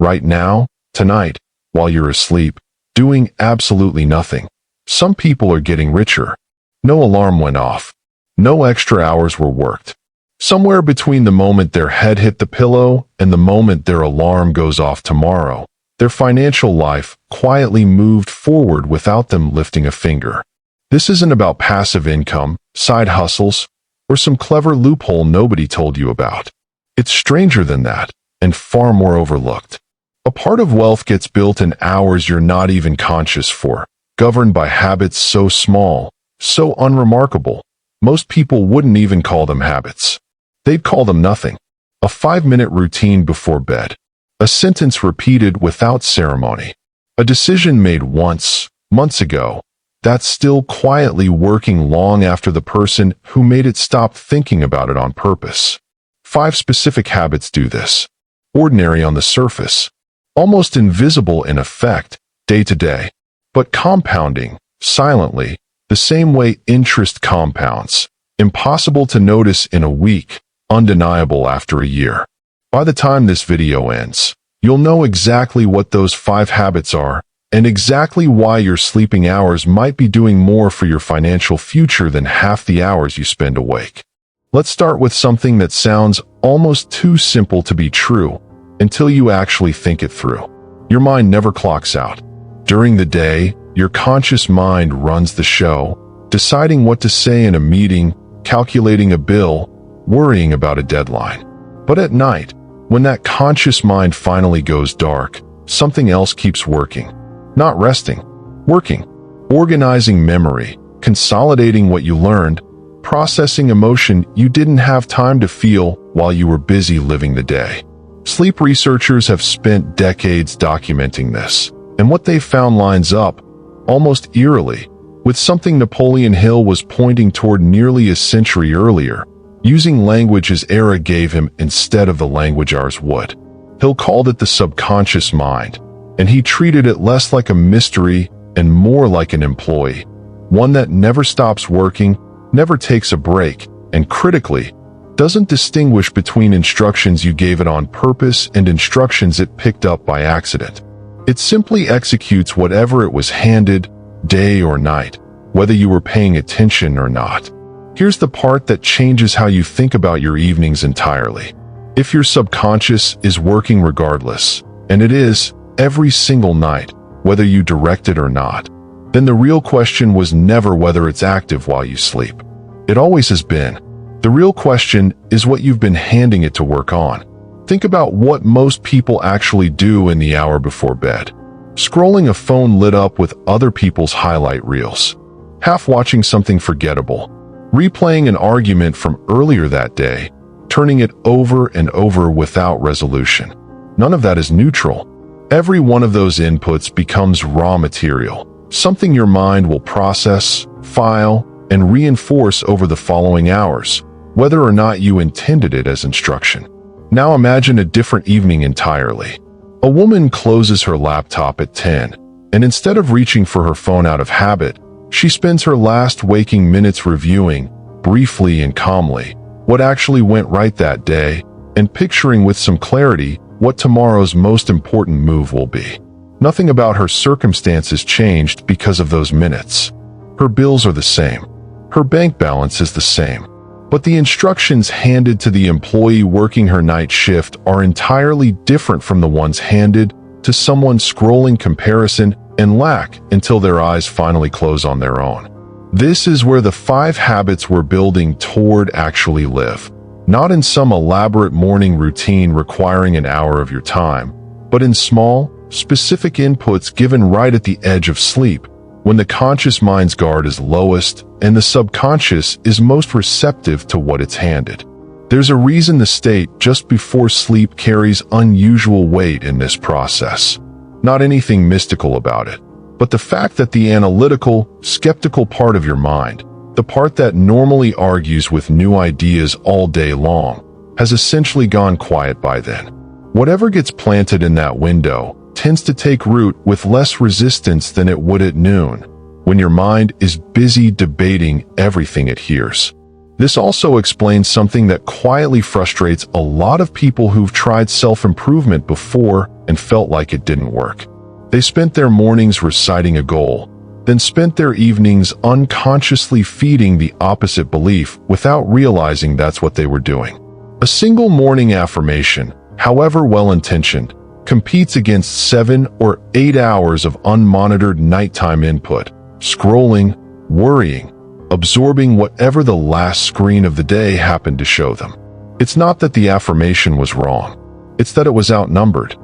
right now, tonight, while you're asleep, doing absolutely nothing. Some people are getting richer. No alarm went off. No extra hours were worked. Somewhere between the moment their head hit the pillow and the moment their alarm goes off tomorrow, their financial life quietly moved forward without them lifting a finger. This isn't about passive income, side hustles, or some clever loophole nobody told you about. It's stranger than that, and far more overlooked. A part of wealth gets built in hours you're not even conscious for, governed by habits so small, so unremarkable, most people wouldn't even call them habits. They'd call them nothing. A 5-minute routine before bed. A sentence repeated without ceremony. A decision made once, months ago, that's still quietly working long after the person who made it stopped thinking about it on purpose. 5 specific habits do this. Ordinary on the surface. Almost invisible in effect, day to day. But compounding, silently, the same way interest compounds. Impossible to notice in a week, undeniable after a year. By the time this video ends, you'll know exactly what those 5 habits are, and exactly why your sleeping hours might be doing more for your financial future than half the hours you spend awake. Let's start with something that sounds almost too simple to be true, until you actually think it through. Your mind never clocks out. During the day, your conscious mind runs the show, deciding what to say in a meeting, calculating a bill, worrying about a deadline. But at night, when that conscious mind finally goes dark, something else keeps working. Not resting, working. Organizing memory, consolidating what you learned, processing emotion you didn't have time to feel while you were busy living the day. Sleep researchers have spent decades documenting this, and what they found lines up, almost eerily, with something Napoleon Hill was pointing toward nearly a century earlier, using language his era gave him instead of the language ours would. Hill called it the subconscious mind, and he treated it less like a mystery and more like an employee, one that never stops working, never takes a break, and critically, doesn't distinguish between instructions you gave it on purpose and instructions it picked up by accident. It simply executes whatever it was handed, day or night, whether you were paying attention or not. Here's the part that changes how you think about your evenings entirely. If your subconscious is working regardless, and it is, every single night, whether you direct it or not, then the real question was never whether it's active while you sleep. It always has been. The real question is what you've been handing it to work on. Think about what most people actually do in the hour before bed. Scrolling a phone lit up with other people's highlight reels. Half watching something forgettable. Replaying an argument from earlier that day, turning it over and over without resolution. None of that is neutral. Every one of those inputs becomes raw material, something your mind will process, file, and reinforce over the following hours, whether or not you intended it as instruction. Now imagine a different evening entirely. A woman closes her laptop at 10, and instead of reaching for her phone out of habit, she spends her last waking minutes reviewing, briefly and calmly, what actually went right that day, and picturing with some clarity what tomorrow's most important move will be. Nothing about her circumstances changed because of those minutes. Her bills are the same. Her bank balance is the same. But the instructions handed to the employee working her night shift are entirely different from the ones handed to someone scrolling comparison and lack until their eyes finally close on their own. This is where the 5 habits we're building toward actually live. Not in some elaborate morning routine requiring an hour of your time, but in small, specific inputs given right at the edge of sleep, when the conscious mind's guard is lowest and the subconscious is most receptive to what it's handed. There's a reason the state just before sleep carries unusual weight in this process. Not anything mystical about it, but the fact that the analytical, skeptical part of your mind, the part that normally argues with new ideas all day long, has essentially gone quiet by then. Whatever gets planted in that window tends to take root with less resistance than it would at noon, when your mind is busy debating everything it hears. This also explains something that quietly frustrates a lot of people who've tried self-improvement before and felt like it didn't work. They spent their mornings reciting a goal, then spent their evenings unconsciously feeding the opposite belief without realizing that's what they were doing. A single morning affirmation, however well-intentioned, competes against 7 or 8 hours of unmonitored nighttime input, scrolling, worrying, absorbing whatever the last screen of the day happened to show them. It's not that the affirmation was wrong. It's that it was outnumbered.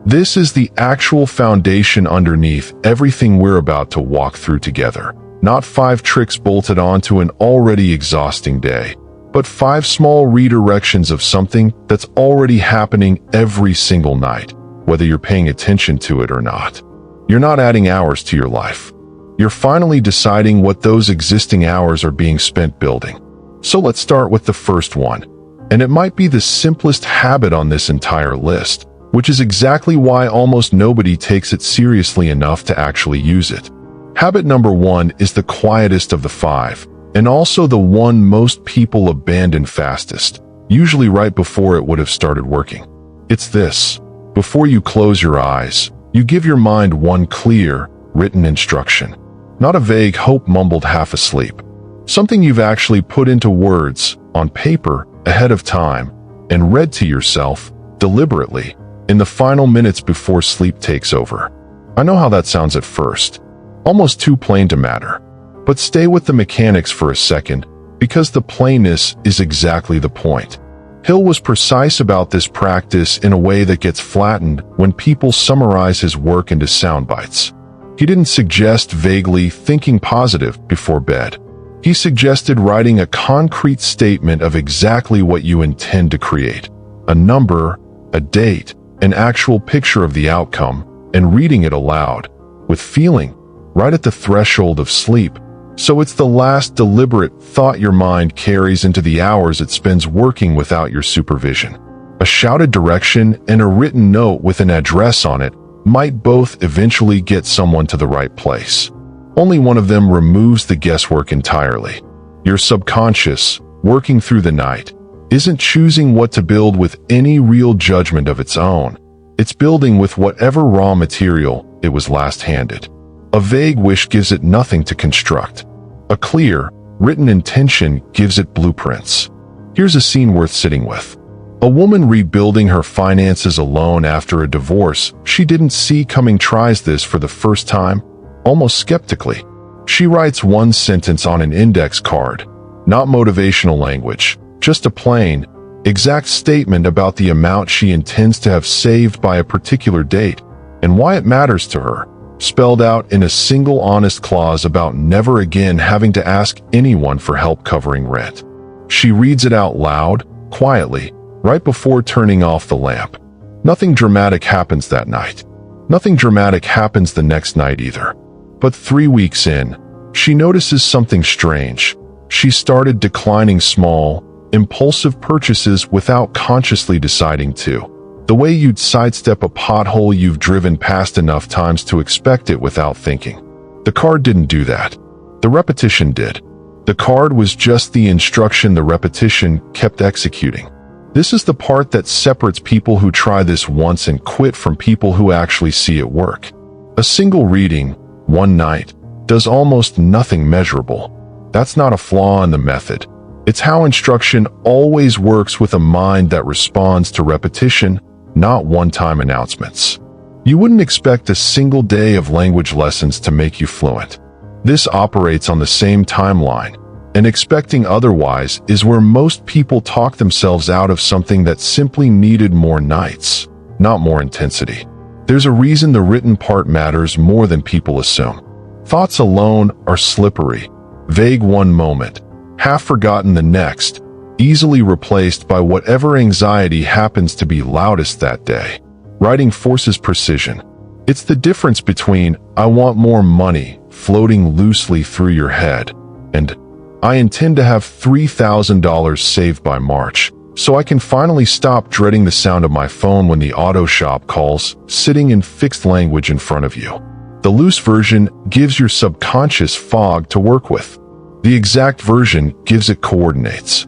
This is the actual foundation underneath everything we're about to walk through together. Not 5 tricks bolted onto an already exhausting day, but 5 small redirections of something that's already happening every single night, whether you're paying attention to it or not. You're not adding hours to your life. You're finally deciding what those existing hours are being spent building. So let's start with the first one. And it might be the simplest habit on this entire list, which is exactly why almost nobody takes it seriously enough to actually use it. Habit number 1 is the quietest of the 5, and also the one most people abandon fastest, usually right before it would have started working. It's this. Before you close your eyes, you give your mind one clear, written instruction. Not a vague hope mumbled half asleep. Something you've actually put into words, on paper, ahead of time, and read to yourself, deliberately, in the final minutes before sleep takes over. I know how that sounds at first. Almost too plain to matter. But stay with the mechanics for a second, because the plainness is exactly the point. Hill was precise about this practice in a way that gets flattened when people summarize his work into sound bites. He didn't suggest vaguely thinking positive before bed. He suggested writing a concrete statement of exactly what you intend to create. A number, a date, an actual picture of the outcome, and reading it aloud, with feeling, right at the threshold of sleep. So it's the last deliberate thought your mind carries into the hours it spends working without your supervision. A shouted direction and a written note with an address on it might both eventually get someone to the right place. Only one of them removes the guesswork entirely. Your subconscious, working through the night, isn't choosing what to build with any real judgment of its own. It's building with whatever raw material it was last handed. A vague wish gives it nothing to construct. A clear, written intention gives it blueprints. Here's a scene worth sitting with. A woman rebuilding her finances alone after a divorce she didn't see coming tries this for the first time, almost skeptically. She writes one sentence on an index card, not motivational language, just a plain, exact statement about the amount she intends to have saved by a particular date and why it matters to her, spelled out in a single honest clause about never again having to ask anyone for help covering rent. She reads it out loud, quietly, right before turning off the lamp. Nothing dramatic happens that night. Nothing dramatic happens the next night either. But 3 weeks in, she notices something strange. She started declining small, impulsive purchases without consciously deciding to. The way you'd sidestep a pothole you've driven past enough times to expect it without thinking. The card didn't do that. The repetition did. The card was just the instruction the repetition kept executing. This is the part that separates people who try this once and quit from people who actually see it work. A single reading, one night, does almost nothing measurable. That's not a flaw in the method. It's how instruction always works with a mind that responds to repetition, not one-time announcements. You wouldn't expect a single day of language lessons to make you fluent. This operates on the same timeline, and expecting otherwise is where most people talk themselves out of something that simply needed more nights, not more intensity. There's a reason the written part matters more than people assume. Thoughts alone are slippery, vague one moment, half forgotten the next, easily replaced by whatever anxiety happens to be loudest that day. Writing forces precision. It's the difference between "I want more money" floating loosely through your head and "I intend to have $3,000 saved by March, so I can finally stop dreading the sound of my phone when the auto shop calls," sitting in fixed language in front of you. The loose version gives your subconscious fog to work with. The exact version gives it coordinates.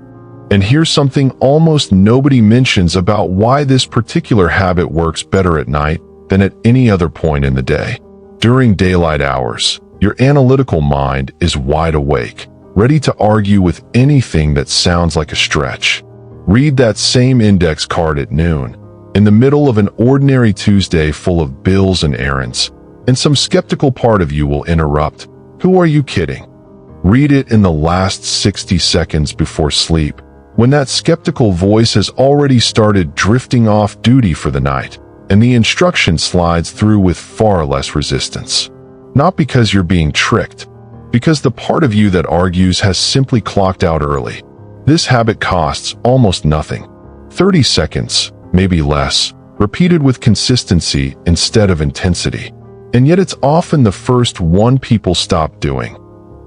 And here's something almost nobody mentions about why this particular habit works better at night than at any other point in the day. During daylight hours, your analytical mind is wide awake, ready to argue with anything that sounds like a stretch. Read that same index card at noon, in the middle of an ordinary Tuesday full of bills and errands, and some skeptical part of you will interrupt. Who are you kidding? Read it in the last 60 seconds before sleep, when that skeptical voice has already started drifting off duty for the night, and the instruction slides through with far less resistance. Not because you're being tricked, because the part of you that argues has simply clocked out early. This habit costs almost nothing. 30 seconds, maybe less, repeated with consistency instead of intensity. And yet it's often the first one people stop doing.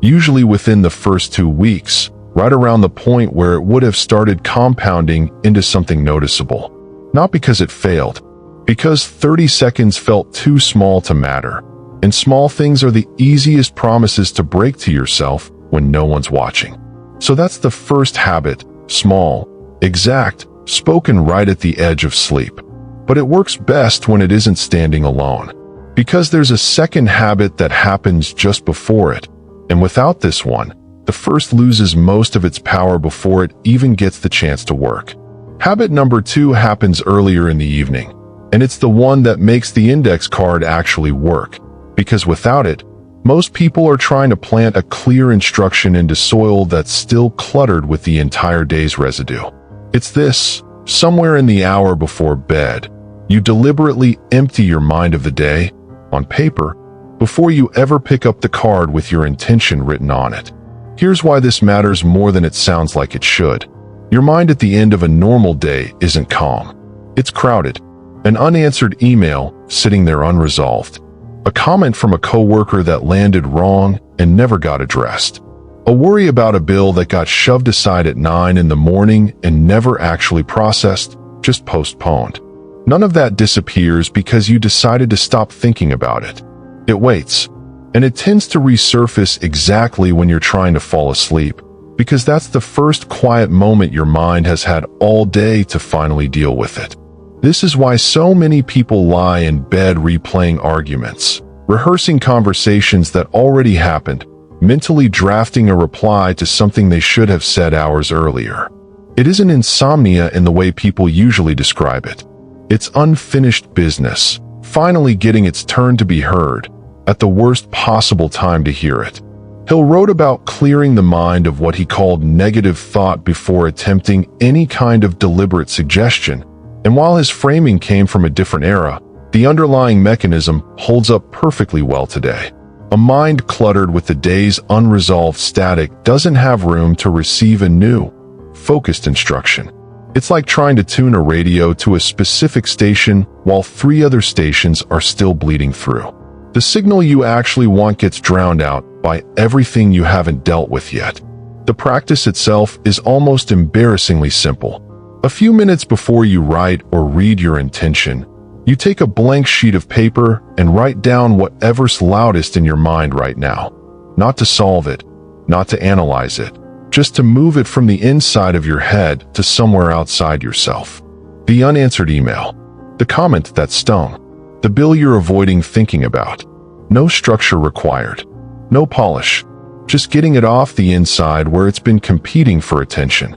Usually within the first 2 weeks, right around the point where it would have started compounding into something noticeable. Not because it failed, because 30 seconds felt too small to matter. And small things are the easiest promises to break to yourself when no one's watching. So that's the first habit, small, exact, spoken right at the edge of sleep. But it works best when it isn't standing alone. Because there's a second habit that happens just before it. And without this one, the first loses most of its power before it even gets the chance to work. Habit number 2 happens earlier in the evening. And it's the one that makes the index card actually work. Because without it, most people are trying to plant a clear instruction into soil that's still cluttered with the entire day's residue. It's this: somewhere in the hour before bed, you deliberately empty your mind of the day, on paper, before you ever pick up the card with your intention written on it. Here's why this matters more than it sounds like it should. Your mind at the end of a normal day isn't calm. It's crowded. An unanswered email sitting there unresolved. A comment from a coworker that landed wrong and never got addressed. A worry about a bill that got shoved aside at 9 in the morning and never actually processed, just postponed. None of that disappears because you decided to stop thinking about it. It waits, and it tends to resurface exactly when you're trying to fall asleep, because that's the first quiet moment your mind has had all day to finally deal with it. This is why so many people lie in bed replaying arguments, rehearsing conversations that already happened, mentally drafting a reply to something they should have said hours earlier. It isn't insomnia in the way people usually describe it. It's unfinished business, finally getting its turn to be heard, at the worst possible time to hear it. Hill wrote about clearing the mind of what he called negative thought before attempting any kind of deliberate suggestion. And while his framing came from a different era, the underlying mechanism holds up perfectly well today. A mind cluttered with the day's unresolved static doesn't have room to receive a new, focused instruction. It's like trying to tune a radio to a specific station while 3 other stations are still bleeding through. The signal you actually want gets drowned out by everything you haven't dealt with yet. The practice itself is almost embarrassingly simple. A few minutes before you write or read your intention, you take a blank sheet of paper and write down whatever's loudest in your mind right now. Not to solve it, not to analyze it, just to move it from the inside of your head to somewhere outside yourself. The unanswered email, the comment that stung, the bill you're avoiding thinking about. No structure required, no polish, just getting it off the inside where it's been competing for attention.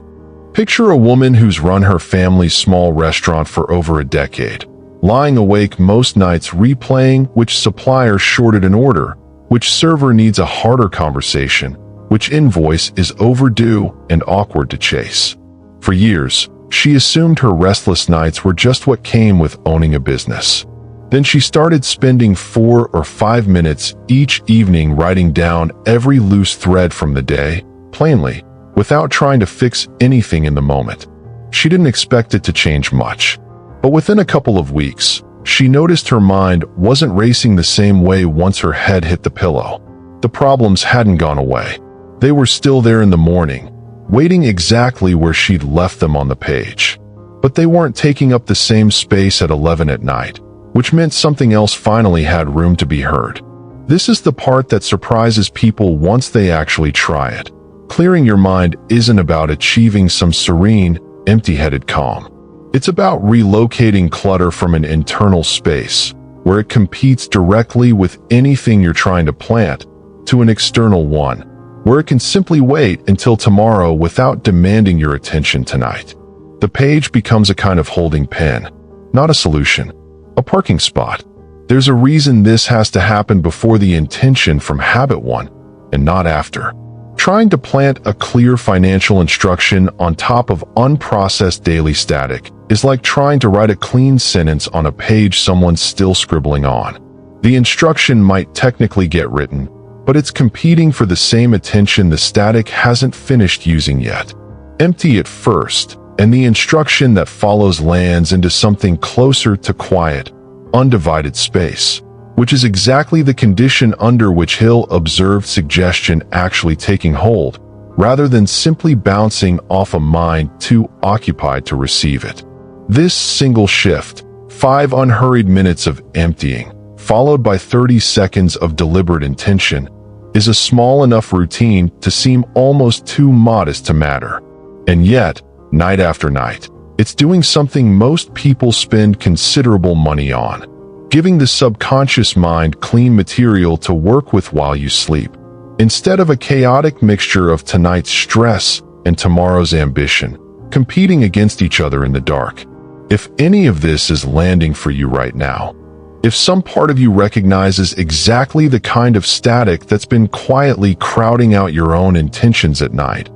Picture a woman who's run her family's small restaurant for over a decade, lying awake most nights replaying which supplier shorted an order, which server needs a harder conversation, which invoice is overdue and awkward to chase. For years, she assumed her restless nights were just what came with owning a business. Then she started spending 4 or 5 minutes each evening writing down every loose thread from the day, plainly, without trying to fix anything in the moment. She didn't expect it to change much. But within a couple of weeks, she noticed her mind wasn't racing the same way once her head hit the pillow. The problems hadn't gone away. They were still there in the morning, waiting exactly where she'd left them on the page. But they weren't taking up the same space at 11 at night, which meant something else finally had room to be heard. This is the part that surprises people once they actually try it. Clearing your mind isn't about achieving some serene, empty-headed calm. It's about relocating clutter from an internal space, where it competes directly with anything you're trying to plant, to an external one, where it can simply wait until tomorrow without demanding your attention tonight. The page becomes a kind of holding pen, not a solution, a parking spot. There's a reason this has to happen before the intention from habit one, and not after. Trying to plant a clear financial instruction on top of unprocessed daily static is like trying to write a clean sentence on a page someone's still scribbling on. The instruction might technically get written, but it's competing for the same attention the static hasn't finished using yet. Empty it first, and the instruction that follows lands into something closer to quiet, undivided space, which is exactly the condition under which Hill observed suggestion actually taking hold, rather than simply bouncing off a mind too occupied to receive it. This single shift, 5 unhurried minutes of emptying, followed by 30 seconds of deliberate intention, is a small enough routine to seem almost too modest to matter. And yet, night after night, it's doing something most people spend considerable money on: giving the subconscious mind clean material to work with while you sleep, instead of a chaotic mixture of tonight's stress and tomorrow's ambition, competing against each other in the dark. If any of this is landing for you right now, if some part of you recognizes exactly the kind of static that's been quietly crowding out your own intentions at night,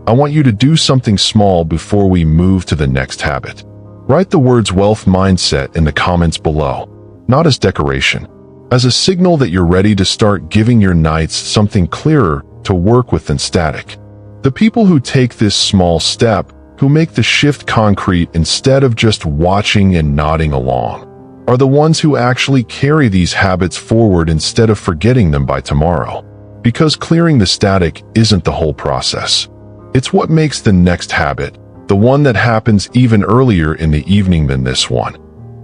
I want you to do something small before we move to the next habit. Write the words wealth mindset in the comments below. Not as decoration, as a signal that you're ready to start giving your nights something clearer to work with than static. The people who take this small step, who make the shift concrete instead of just watching and nodding along, are the ones who actually carry these habits forward instead of forgetting them by tomorrow. Because clearing the static isn't the whole process. It's what makes the next habit, the one that happens even earlier in the evening than this one,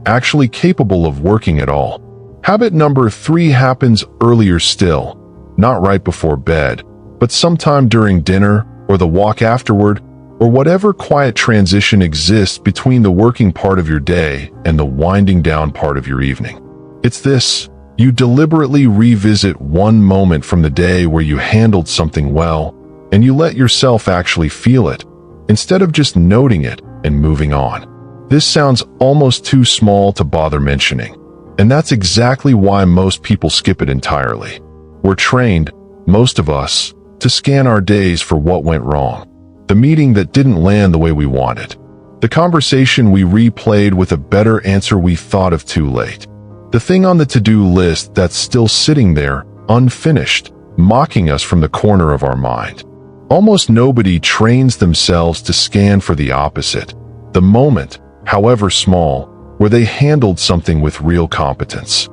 actually capable of working at all. Habit number 3 happens earlier still, not right before bed, but sometime during dinner or the walk afterward, or whatever quiet transition exists between the working part of your day and the winding down part of your evening. It's this: you deliberately revisit one moment from the day where you handled something well, and you let yourself actually feel it, instead of just noting it and moving on. This sounds almost too small to bother mentioning, and that's exactly why most people skip it entirely. We're trained, most of us, to scan our days for what went wrong. The meeting that didn't land the way we wanted. The conversation we replayed with a better answer we thought of too late. The thing on the to-do list that's still sitting there, unfinished, mocking us from the corner of our mind. Almost nobody trains themselves to scan for the opposite, the moment, however small, where they handled something with real competence.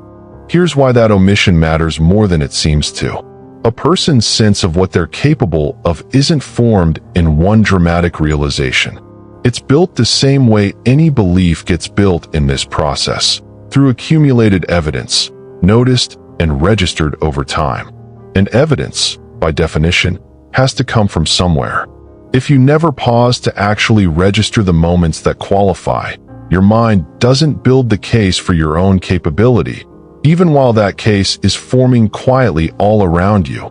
Here's why that omission matters more than it seems to. A person's sense of what they're capable of isn't formed in one dramatic realization. It's built the same way any belief gets built in this process, through accumulated evidence, noticed and registered over time. And evidence, by definition, has to come from somewhere. If you never pause to actually register the moments that qualify, your mind doesn't build the case for your own capability, even while that case is forming quietly all around you,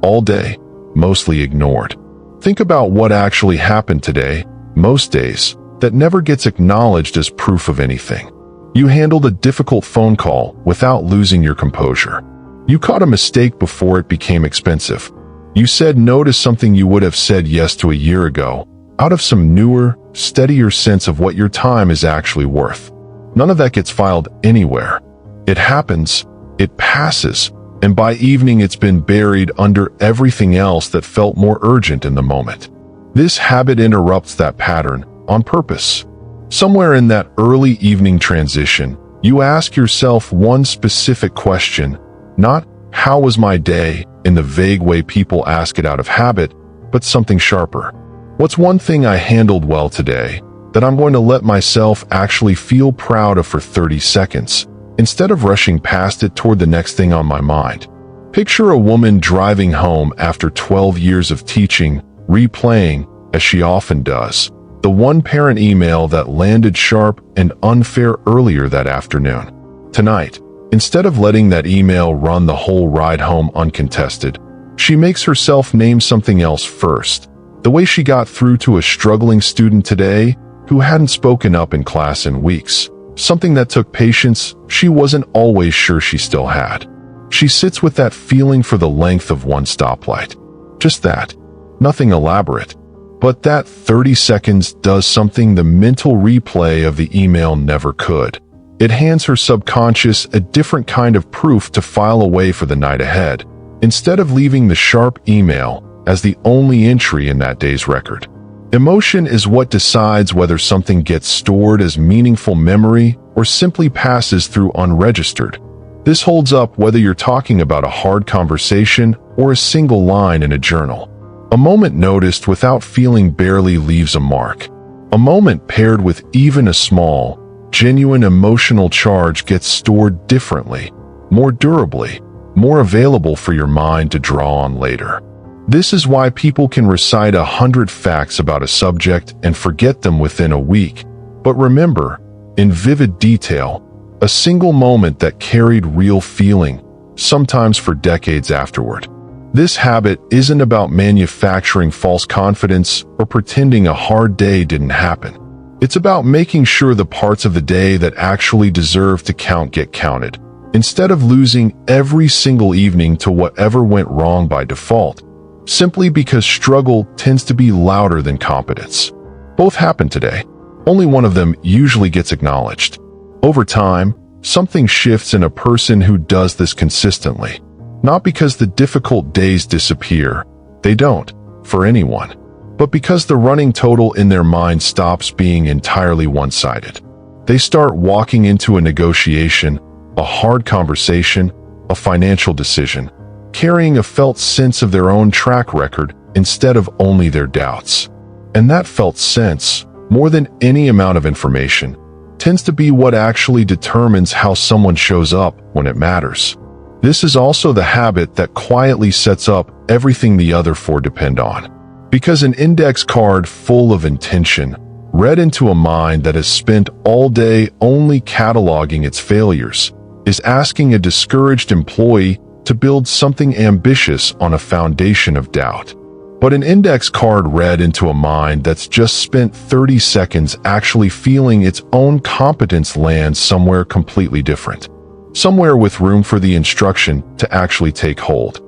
all day, mostly ignored. Think about what actually happened today, most days, that never gets acknowledged as proof of anything. You handled a difficult phone call without losing your composure. You caught a mistake before it became expensive. You said no to something you would have said yes to a year ago, out of some newer, steadier sense of what your time is actually worth. None of that gets filed anywhere. It happens, it passes, and by evening it's been buried under everything else that felt more urgent in the moment. This habit interrupts that pattern on purpose. Somewhere in that early evening transition, you ask yourself one specific question, not "How was my day?" in the vague way people ask it out of habit, but something sharper. What's one thing I handled well today that I'm going to let myself actually feel proud of for 30 seconds, instead of rushing past it toward the next thing on my mind? Picture a woman driving home after 12 years of teaching, replaying, as she often does, the one parent email that landed sharp and unfair earlier that afternoon. Tonight, instead of letting that email run the whole ride home uncontested, she makes herself name something else first. The way she got through to a struggling student today who hadn't spoken up in class in weeks. Something that took patience she wasn't always sure she still had. She sits with that feeling for the length of one stoplight. Just that. Nothing elaborate. But that 30 seconds does something the mental replay of the email never could. It hands her subconscious a different kind of proof to file away for the night ahead, instead of leaving the sharp email as the only entry in that day's record. Emotion is what decides whether something gets stored as meaningful memory or simply passes through unregistered. This holds up whether you're talking about a hard conversation or a single line in a journal. A moment noticed without feeling barely leaves a mark. A moment paired with even a small, genuine emotional charge gets stored differently, more durably, more available for your mind to draw on later. This is why people can recite 100 facts about a subject and forget them within a week, but remember, in vivid detail, a single moment that carried real feeling, sometimes for decades afterward. This habit isn't about manufacturing false confidence or pretending a hard day didn't happen. It's about making sure the parts of the day that actually deserve to count get counted, instead of losing every single evening to whatever went wrong by default, simply because struggle tends to be louder than competence. Both happen today. Only one of them usually gets acknowledged. Over time, something shifts in a person who does this consistently. Not because the difficult days disappear, they don't, for anyone, but because the running total in their mind stops being entirely one-sided. They start walking into a negotiation, a hard conversation, a financial decision, carrying a felt sense of their own track record instead of only their doubts. And that felt sense, more than any amount of information, tends to be what actually determines how someone shows up when it matters. This is also the habit that quietly sets up everything the other four depend on. Because an index card full of intention, read into a mind that has spent all day only cataloging its failures, is asking a discouraged employee to build something ambitious on a foundation of doubt. But an index card read into a mind that's just spent 30 seconds actually feeling its own competence lands somewhere completely different. Somewhere with room for the instruction to actually take hold.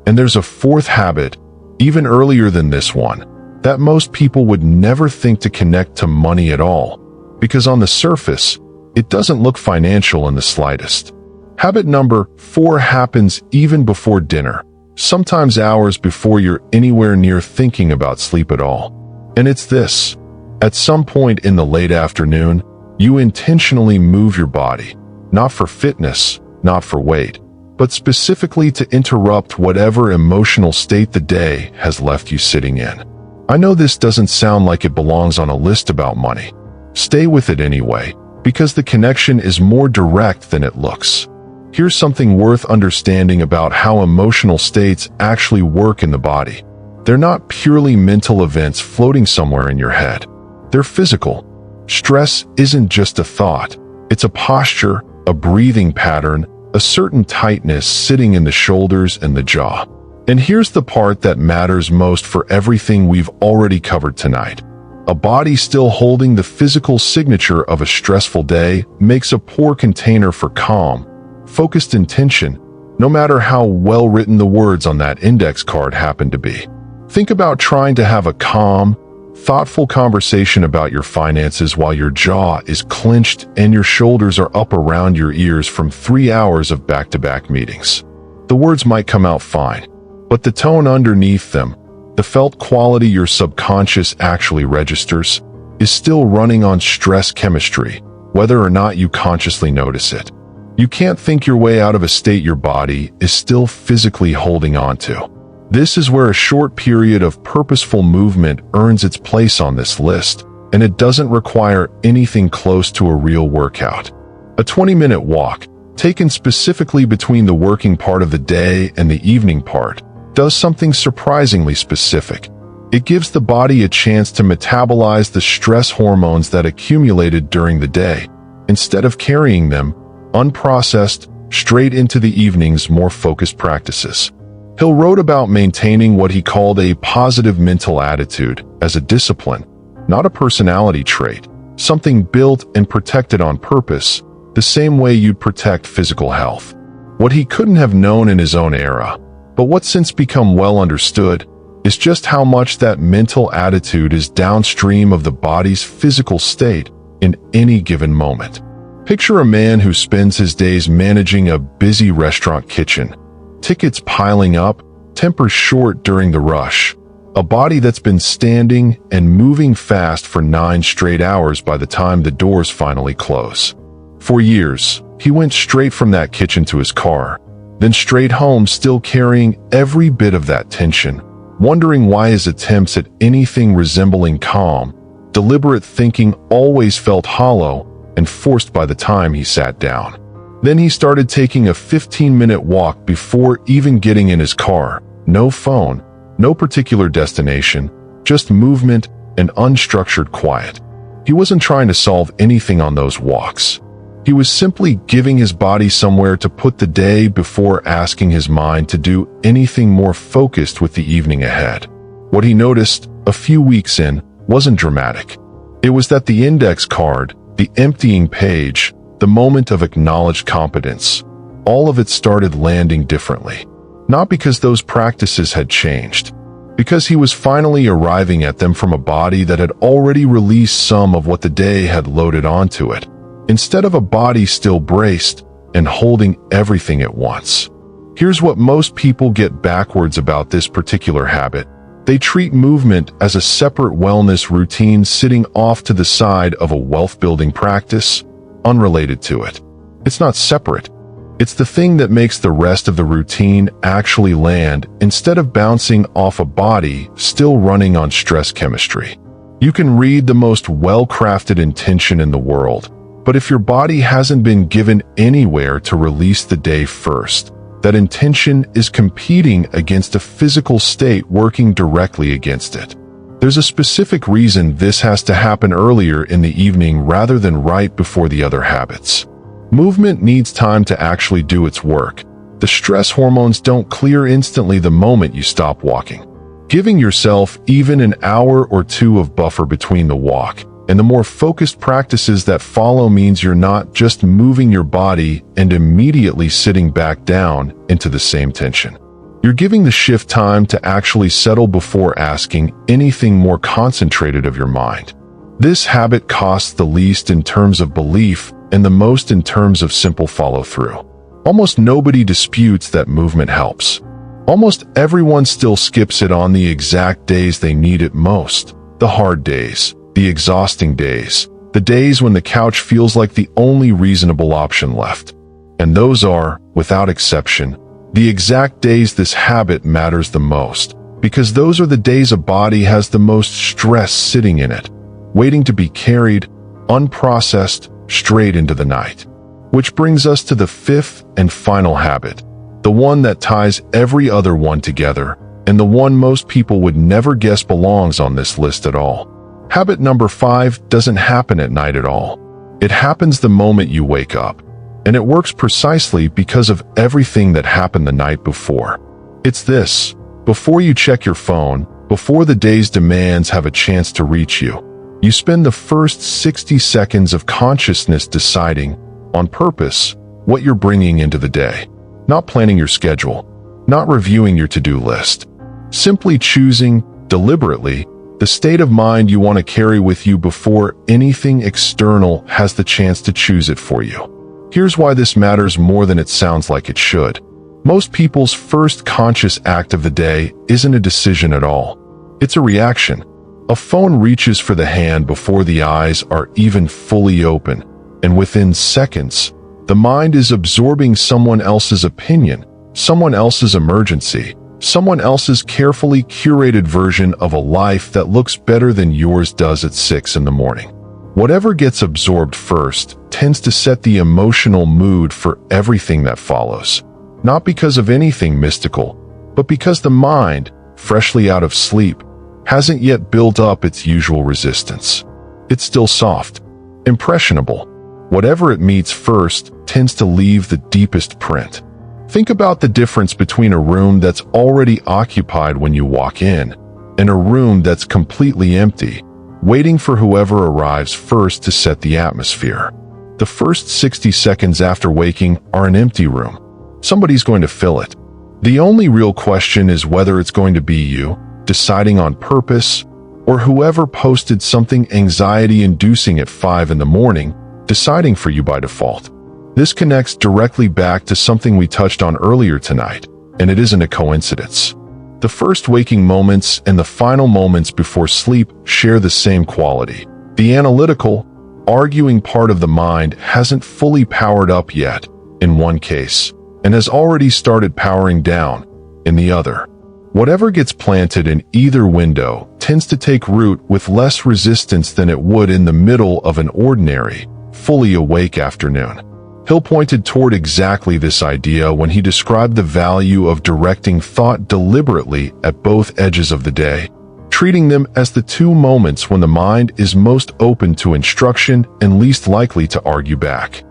And there's a fourth habit, even earlier than this one, that most people would never think to connect to money at all, because on the surface, it doesn't look financial in the slightest. Habit number 4 happens even before dinner, sometimes hours before you're anywhere near thinking about sleep at all. And it's this. At some point in the late afternoon, you intentionally move your body, not for fitness, not for weight, but specifically to interrupt whatever emotional state the day has left you sitting in. I know this doesn't sound like it belongs on a list about money. Stay with it anyway, because the connection is more direct than it looks. Here's something worth understanding about how emotional states actually work in the body. They're not purely mental events floating somewhere in your head. They're physical. Stress isn't just a thought. It's a posture, a breathing pattern, a certain tightness sitting in the shoulders and the jaw. And here's the part that matters most for everything we've already covered tonight. A body still holding the physical signature of a stressful day makes a poor container for calm, focused intention, no matter how well-written the words on that index card happen to be. Think about trying to have a calm, thoughtful conversation about your finances while your jaw is clenched and your shoulders are up around your ears from 3 hours of back-to-back meetings. The words might come out fine, but the tone underneath them, the felt quality your subconscious actually registers, is still running on stress chemistry, whether or not you consciously notice it. You can't think your way out of a state your body is still physically holding on to. This is where a short period of purposeful movement earns its place on this list, and it doesn't require anything close to a real workout. A 20-minute walk, taken specifically between the working part of the day and the evening part, does something surprisingly specific. It gives the body a chance to metabolize the stress hormones that accumulated during the day, instead of carrying them, unprocessed, straight into the evening's more focused practices. Hill wrote about maintaining what he called a positive mental attitude as a discipline, not a personality trait, something built and protected on purpose, the same way you'd protect physical health. What he couldn't have known in his own era, but what's since become well understood, is just how much that mental attitude is downstream of the body's physical state in any given moment. Picture a man who spends his days managing a busy restaurant kitchen, tickets piling up, tempers short during the rush, a body that's been standing and moving fast for 9 straight hours by the time the doors finally close. For years, he went straight from that kitchen to his car, then straight home, still carrying every bit of that tension, wondering why his attempts at anything resembling calm, deliberate thinking always felt hollow and forced by the time he sat down. Then he started taking a 15-minute walk before even getting in his car. No phone, no particular destination, just movement and unstructured quiet. He wasn't trying to solve anything on those walks. He was simply giving his body somewhere to put the day before asking his mind to do anything more focused with the evening ahead. What he noticed, a few weeks in, wasn't dramatic. It was that the index card, the emptying page, the moment of acknowledged competence, all of it started landing differently. Not because those practices had changed, because he was finally arriving at them from a body that had already released some of what the day had loaded onto it, instead of a body still braced and holding everything at once. Here's what most people get backwards about this particular habit. They treat movement as a separate wellness routine sitting off to the side of a wealth-building practice, unrelated to it. It's not separate. It's the thing that makes the rest of the routine actually land instead of bouncing off a body still running on stress chemistry. You can read the most well-crafted intention in the world, but if your body hasn't been given anywhere to release the day first, that intention is competing against a physical state working directly against it. There's a specific reason this has to happen earlier in the evening rather than right before the other habits. Movement needs time to actually do its work. The stress hormones don't clear instantly the moment you stop walking. Giving yourself even an hour or two of buffer between the walk and the more focused practices that follow means you're not just moving your body and immediately sitting back down into the same tension. You're giving the shift time to actually settle before asking anything more concentrated of your mind. This habit costs the least in terms of belief and the most in terms of simple follow-through. Almost nobody disputes that movement helps. Almost everyone still skips it on the exact days they need it most. The hard days, the exhausting days, the days when the couch feels like the only reasonable option left. And those are, without exception, the exact days this habit matters the most, because those are the days a body has the most stress sitting in it, waiting to be carried, unprocessed, straight into the night. Which brings us to the fifth and final habit, the one that ties every other one together, and the one most people would never guess belongs on this list at all. Habit number 5 doesn't happen at night at all. It happens the moment you wake up, and it works precisely because of everything that happened the night before. It's this: before you check your phone, before the day's demands have a chance to reach you, you spend the first 60 seconds of consciousness deciding, on purpose, what you're bringing into the day. Not planning your schedule, not reviewing your to-do list. Simply choosing, deliberately, the state of mind you want to carry with you before anything external has the chance to choose it for you. Here's why this matters more than it sounds like it should. Most people's first conscious act of the day isn't a decision at all. It's a reaction. A phone reaches for the hand before the eyes are even fully open, and within seconds, the mind is absorbing someone else's opinion, someone else's emergency, someone else's carefully curated version of a life that looks better than yours does at 6 in the morning. Whatever gets absorbed first tends to set the emotional mood for everything that follows. Not because of anything mystical, but because the mind, freshly out of sleep, hasn't yet built up its usual resistance. It's still soft, impressionable. Whatever it meets first tends to leave the deepest print. Think about the difference between a room that's already occupied when you walk in and a room that's completely empty, waiting for whoever arrives first to set the atmosphere. The first 60 seconds after waking are an empty room. Somebody's going to fill it. The only real question is whether it's going to be you, deciding on purpose, or whoever posted something anxiety-inducing at 5 in the morning, deciding for you by default. This connects directly back to something we touched on earlier tonight, and it isn't a coincidence. The first waking moments and the final moments before sleep share the same quality. The analytical, arguing part of the mind hasn't fully powered up yet, in one case, and has already started powering down, in the other. Whatever gets planted in either window tends to take root with less resistance than it would in the middle of an ordinary, fully awake afternoon. Hill pointed toward exactly this idea when he described the value of directing thought deliberately at both edges of the day, treating them as the two moments when the mind is most open to instruction and least likely to argue back.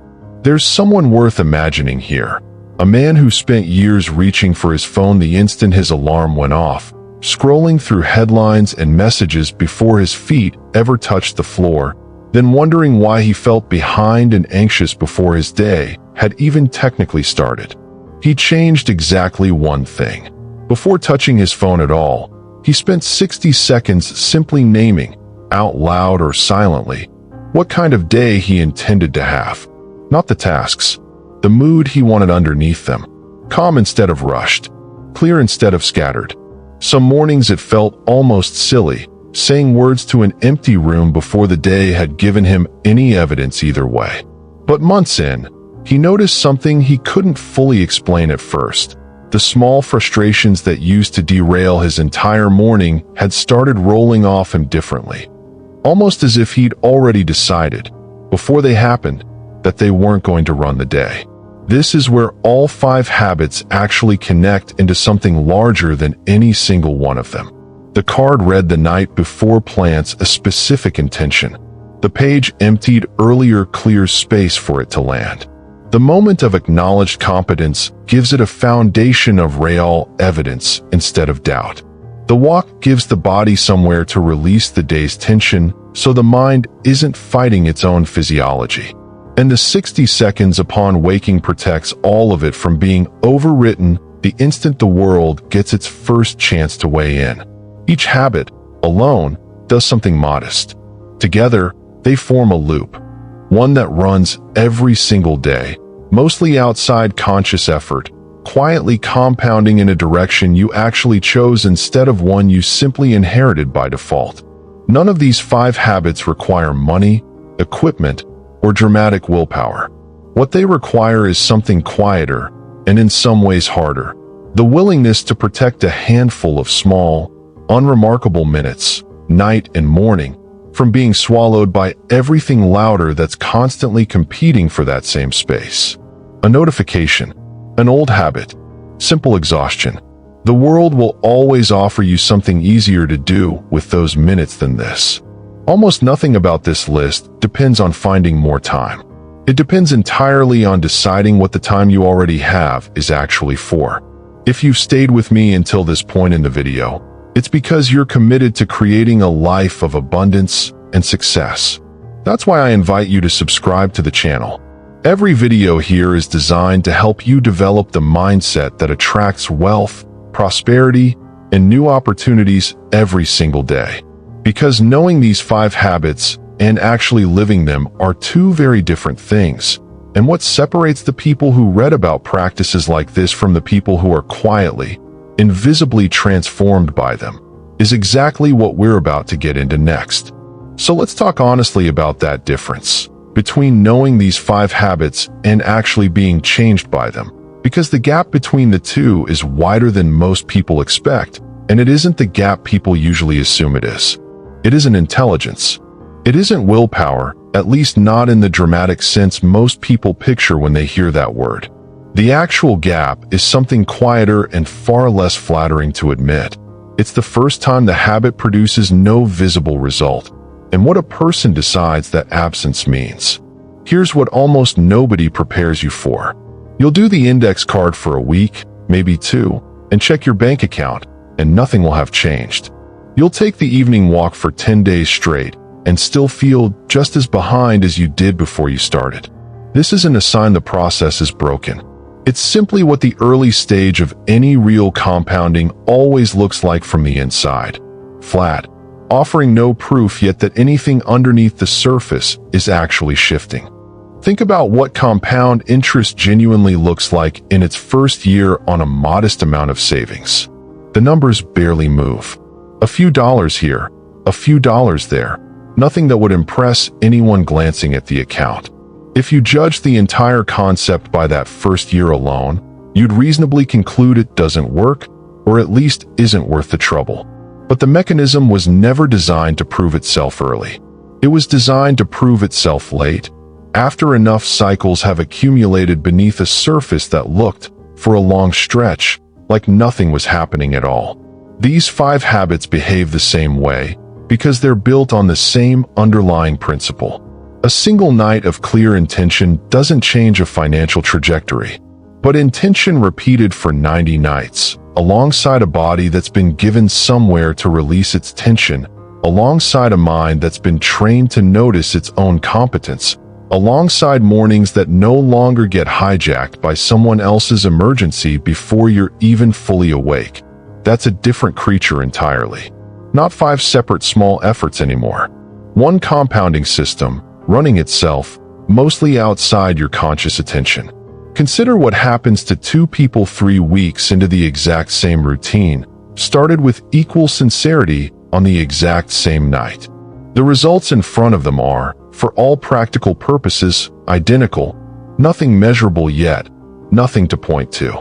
There's someone worth imagining here. A man who spent years reaching for his phone the instant his alarm went off, scrolling through headlines and messages before his feet ever touched the floor, then wondering why he felt behind and anxious before his day had even technically started. He changed exactly one thing. Before touching his phone at all, he spent 60 seconds simply naming, out loud or silently, what kind of day he intended to have. Not the tasks, the mood he wanted underneath them. Calm instead of rushed, clear instead of scattered. Some mornings it felt almost silly, saying words to an empty room before the day had given him any evidence either way. But months in, he noticed something he couldn't fully explain at first. The small frustrations that used to derail his entire morning had started rolling off him differently. Almost as if he'd already decided, before they happened, that they weren't going to run the day. This is where all 5 habits actually connect into something larger than any single one of them. The card read the night before plants a specific intention. The page emptied earlier clears space for it to land. The moment of acknowledged competence gives it a foundation of real evidence instead of doubt. The walk gives the body somewhere to release the day's tension so the mind isn't fighting its own physiology. And the 60 seconds upon waking protects all of it from being overwritten the instant the world gets its first chance to weigh in. Each habit, alone, does something modest. Together, they form a loop, one that runs every single day, mostly outside conscious effort, quietly compounding in a direction you actually chose instead of one you simply inherited by default. None of these 5 habits require money, equipment, or dramatic willpower. What they require is something quieter, and in some ways harder. The willingness to protect a handful of small, unremarkable minutes, night and morning, from being swallowed by everything louder that's constantly competing for that same space. A notification, an old habit, simple exhaustion. The world will always offer you something easier to do with those minutes than this. Almost nothing about this list depends on finding more time. It depends entirely on deciding what the time you already have is actually for. If you've stayed with me until this point in the video, it's because you're committed to creating a life of abundance and success. That's why I invite you to subscribe to the channel. Every video here is designed to help you develop the mindset that attracts wealth, prosperity, and new opportunities every single day. Because knowing these 5 habits and actually living them are 2 very different things. And what separates the people who read about practices like this from the people who are quietly, invisibly transformed by them, is exactly what we're about to get into next. So let's talk honestly about that difference between knowing these 5 habits and actually being changed by them, because the gap between the two is wider than most people expect, and it isn't the gap people usually assume it is. It isn't intelligence. It isn't willpower, at least not in the dramatic sense most people picture when they hear that word. The actual gap is something quieter and far less flattering to admit. It's the first time the habit produces no visible result, and what a person decides that absence means. Here's what almost nobody prepares you for. You'll do the index card for a week, maybe two, and check your bank account, and nothing will have changed. You'll take the evening walk for 10 days straight, and still feel just as behind as you did before you started. This isn't a sign the process is broken. It's simply what the early stage of any real compounding always looks like from the inside. Flat, offering no proof yet that anything underneath the surface is actually shifting. Think about what compound interest genuinely looks like in its first year on a modest amount of savings. The numbers barely move. A few dollars here, a few dollars there, nothing that would impress anyone glancing at the account. If you judge the entire concept by that first year alone, you'd reasonably conclude it doesn't work, or at least isn't worth the trouble. But the mechanism was never designed to prove itself early. It was designed to prove itself late, after enough cycles have accumulated beneath a surface that looked, for a long stretch, like nothing was happening at all. These 5 habits behave the same way because they're built on the same underlying principle. A single night of clear intention doesn't change a financial trajectory, but intention repeated for 90 nights, alongside a body that's been given somewhere to release its tension, alongside a mind that's been trained to notice its own competence, alongside mornings that no longer get hijacked by someone else's emergency before you're even fully awake. That's a different creature entirely. Not 5 separate small efforts anymore. One compounding system, running itself, mostly outside your conscious attention. Consider what happens to 2 people 3 weeks into the exact same routine, started with equal sincerity on the exact same night. The results in front of them are, for all practical purposes, identical, nothing measurable yet, nothing to point to.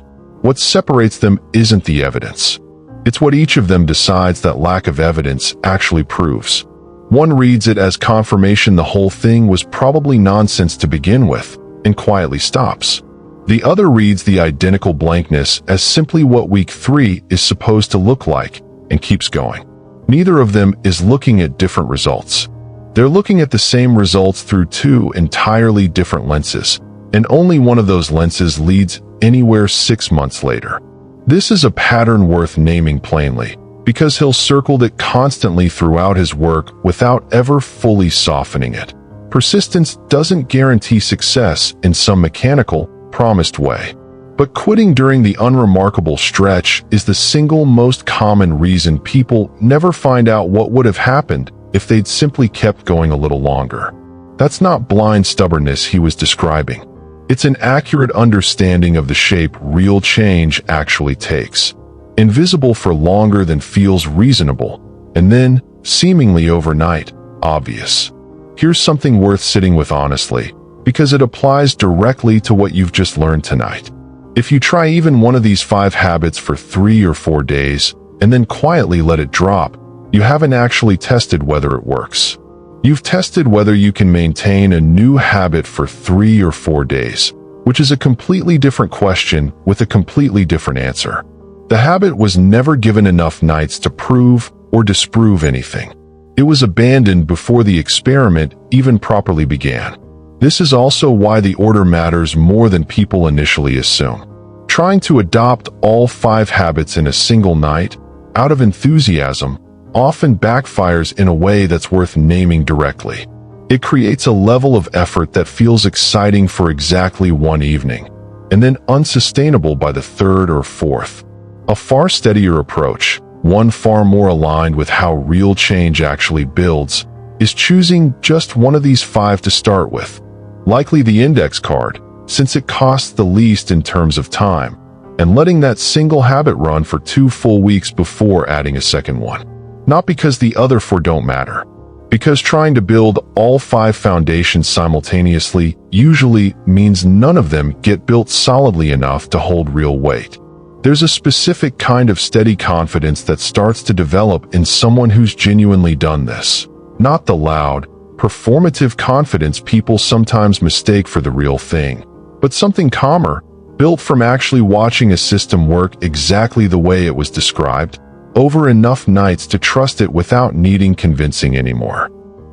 What separates them isn't the evidence. It's what each of them decides that lack of evidence actually proves. One reads it as confirmation the whole thing was probably nonsense to begin with, and quietly stops. The other reads the identical blankness as simply what week 3 is supposed to look like, and keeps going. Neither of them is looking at different results. They're looking at the same results through 2 entirely different lenses, and only one of those lenses leads anywhere 6 months later. This is a pattern worth naming plainly, because he'll circled it constantly throughout his work without ever fully softening it. Persistence doesn't guarantee success in some mechanical, promised way. But quitting during the unremarkable stretch is the single most common reason people never find out what would have happened if they'd simply kept going a little longer. That's not blind stubbornness he was describing. It's an accurate understanding of the shape real change actually takes. Invisible for longer than feels reasonable, and then, seemingly overnight, obvious. Here's something worth sitting with honestly, because it applies directly to what you've just learned tonight. If you try even one of these 5 habits for 3 or 4 days, and then quietly let it drop, you haven't actually tested whether it works. You've tested whether you can maintain a new habit for 3 or 4 days, which is a completely different question with a completely different answer. The habit was never given enough nights to prove or disprove anything. It was abandoned before the experiment even properly began. This is also why the order matters more than people initially assume. Trying to adopt all 5 habits in a single night, out of enthusiasm, often backfires in a way that's worth naming directly. It creates a level of effort that feels exciting for exactly one evening, and then unsustainable by the 3rd or 4th. A far steadier approach, one far more aligned with how real change actually builds, is choosing just one of these 5 to start with, likely the index card, since it costs the least in terms of time, and letting that single habit run for 2 full weeks before adding a second one. Not because the other 4 don't matter, because trying to build all 5 foundations simultaneously usually means none of them get built solidly enough to hold real weight. There's a specific kind of steady confidence that starts to develop in someone who's genuinely done this, not the loud, performative confidence people sometimes mistake for the real thing, but something calmer, built from actually watching a system work exactly the way it was described, over enough nights to trust it without needing convincing anymore.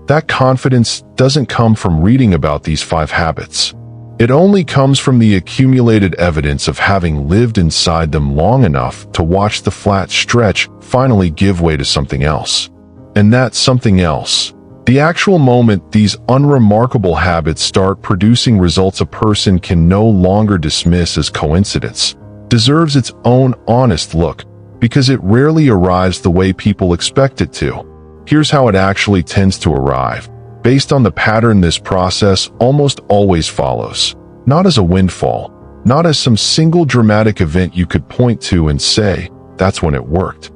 That confidence doesn't come from reading about these 5 habits. It only comes from the accumulated evidence of having lived inside them long enough to watch the flat stretch finally give way to something else. And that something else, the actual moment these unremarkable habits start producing results a person can no longer dismiss as coincidence, deserves its own honest look, because it rarely arrives the way people expect it to. Here's how it actually tends to arrive. Based on the pattern this process almost always follows. Not as a windfall, not as some single dramatic event you could point to and say, that's when it worked.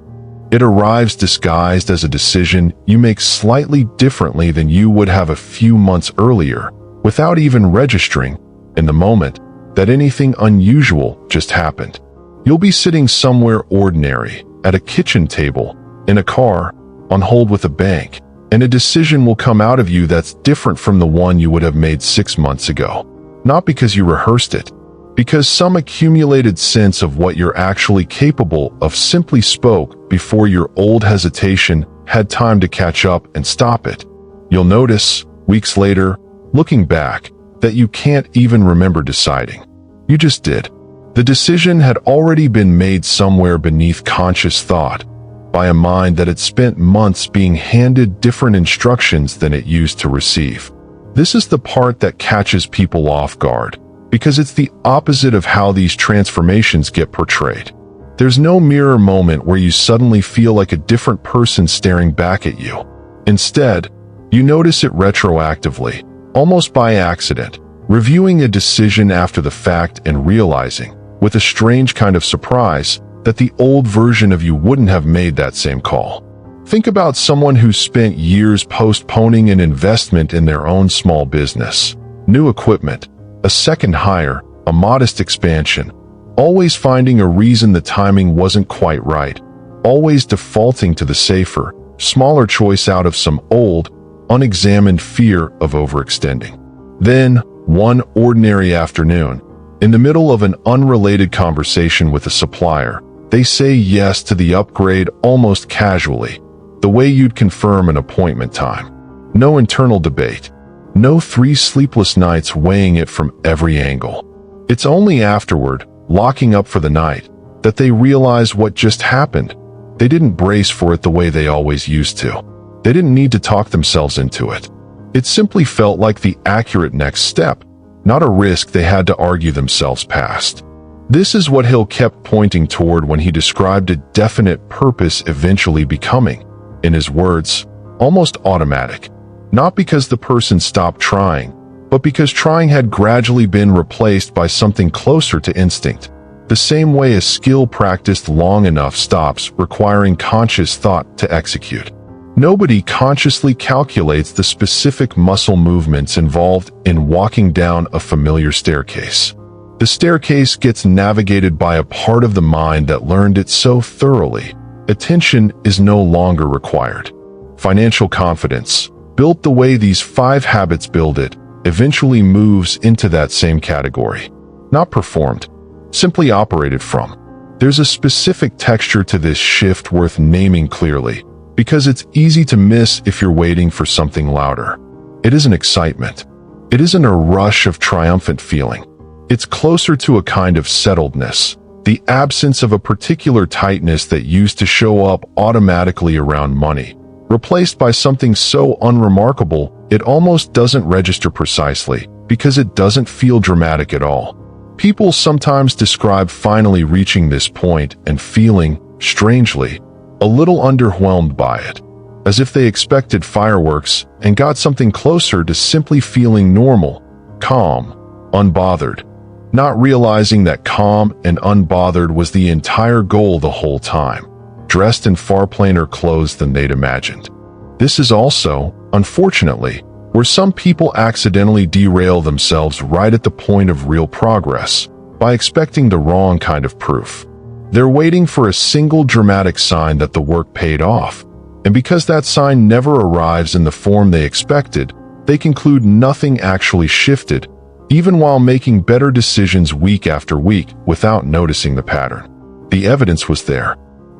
It arrives disguised as a decision you make slightly differently than you would have a few months earlier, without even registering, in the moment, that anything unusual just happened. You'll be sitting somewhere ordinary, at a kitchen table, in a car, on hold with a bank, and a decision will come out of you that's different from the one you would have made 6 months ago. Not because you rehearsed it, because some accumulated sense of what you're actually capable of simply spoke before your old hesitation had time to catch up and stop it. You'll notice, weeks later, looking back, that you can't even remember deciding. You just did. The decision had already been made somewhere beneath conscious thought, by a mind that had spent months being handed different instructions than it used to receive. This is the part that catches people off guard, because it's the opposite of how these transformations get portrayed. There's no mirror moment where you suddenly feel like a different person staring back at you. Instead, you notice it retroactively, almost by accident, reviewing a decision after the fact and realizing, with a strange kind of surprise, that the old version of you wouldn't have made that same call. Think about someone who spent years postponing an investment in their own small business, new equipment, a second hire, a modest expansion, always finding a reason the timing wasn't quite right, always defaulting to the safer, smaller choice out of some old, unexamined fear of overextending. Then, one ordinary afternoon, in the middle of an unrelated conversation with a supplier, they say yes to the upgrade almost casually, the way you'd confirm an appointment time. No internal debate. No 3 sleepless nights weighing it from every angle. It's only afterward, locking up for the night, that they realize what just happened. They didn't brace for it the way they always used to. They didn't need to talk themselves into it. It simply felt like the accurate next step, not a risk they had to argue themselves past. This is what Hill kept pointing toward when he described a definite purpose eventually becoming, in his words, almost automatic. Not because the person stopped trying, but because trying had gradually been replaced by something closer to instinct. The same way a skill practiced long enough stops requiring conscious thought to execute. Nobody consciously calculates the specific muscle movements involved in walking down a familiar staircase. The staircase gets navigated by a part of the mind that learned it so thoroughly. Attention is no longer required. Financial confidence, built the way these 5 habits build it, eventually moves into that same category. Not performed, simply operated from. There's a specific texture to this shift worth naming clearly, because it's easy to miss if you're waiting for something louder. It isn't excitement. It isn't a rush of triumphant feeling. It's closer to a kind of settledness, the absence of a particular tightness that used to show up automatically around money, replaced by something so unremarkable it almost doesn't register precisely, because it doesn't feel dramatic at all. People sometimes describe finally reaching this point and feeling, strangely, a little underwhelmed by it, as if they expected fireworks and got something closer to simply feeling normal, calm, unbothered, not realizing that calm and unbothered was the entire goal the whole time, dressed in far plainer clothes than they'd imagined. This is also, unfortunately, where some people accidentally derail themselves right at the point of real progress, by expecting the wrong kind of proof. They're waiting for a single dramatic sign that the work paid off, and because that sign never arrives in the form they expected, they conclude nothing actually shifted, even while making better decisions week after week without noticing the pattern. The evidence was there.